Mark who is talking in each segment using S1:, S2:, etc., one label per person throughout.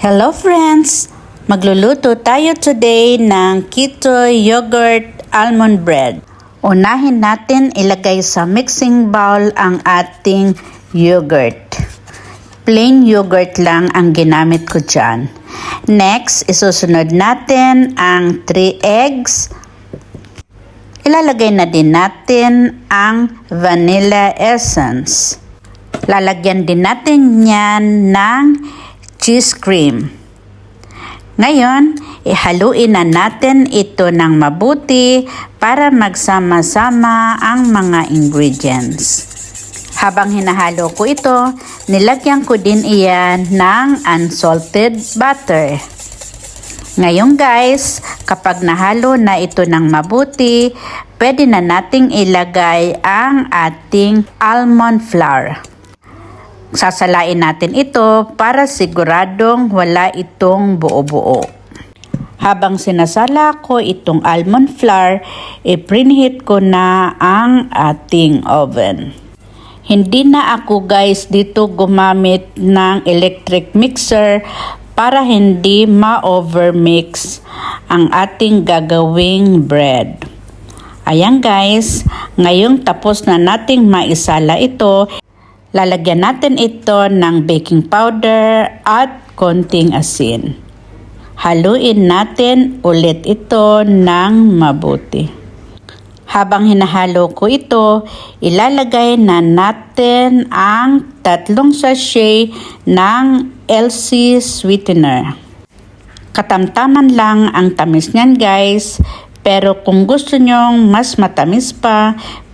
S1: Hello friends! Magluluto tayo today ng keto yogurt almond bread. Unahin natin ilagay sa mixing bowl ang ating yogurt. Plain yogurt lang ang ginamit ko dyan. Next, isusunod natin ang 3 eggs. Ilalagay na din natin ang vanilla essence. Lalagyan din natin yan ng cheese cream. Ngayon, ihaluin na natin ito ng mabuti para magsama-sama ang mga ingredients. Habang hinahalo ko ito, nilagyan ko din iyan ng unsalted butter. Ngayon guys, kapag nahalo na ito ng mabuti, pwede na nating ilagay ang ating almond flour. Sasalain natin ito para siguradong wala itong buo-buo. Habang sinasala ko itong almond flour, i-preheat ko na ang ating oven. Hindi na ako guys dito gumamit ng electric mixer para hindi ma-overmix ang ating gagawing bread. Ayan guys, ngayong tapos na nating maisala ito, lalagyan natin ito ng baking powder at konting asin. Haluin natin ulit ito ng mabuti. Habang hinahalo ko ito, ilalagay na natin ang 3 sachet ng LC sweetener. Katamtaman lang ang tamis niyan guys, pero kung gusto nyong mas matamis pa,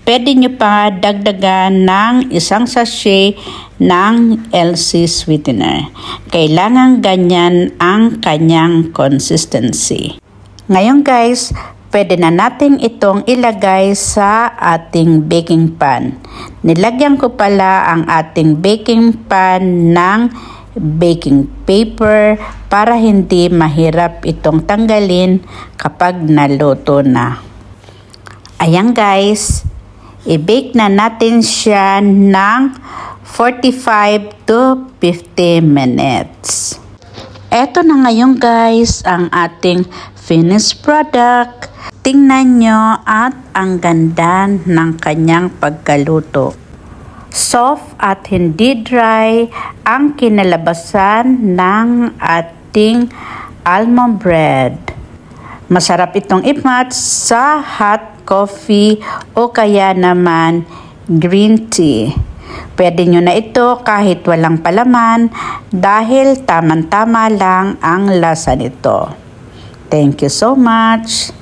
S1: pwede nyo pa dagdagan ng 1 sachet ng LC sweetener. Kailangan ganyan ang kanyang consistency. Ngayon guys, pwede na natin itong ilagay sa ating baking pan. Nilagyan ko pala ang ating baking pan ng baking paper para hindi mahirap itong tanggalin kapag naluto na. Ayan guys, i-bake na natin siya ng 45 to 50 minutes. Eto na ngayon guys ang ating finished product. Tingnan nyo at ang ganda ng kanyang pagkaluto. Soft at hindi dry ang kinalabasan ng ating almond bread. Masarap itong i-match sa hot coffee o kaya naman green tea. Pwede nyo na ito kahit walang palaman dahil tamang-tama lang ang lasa nito. Thank you so much!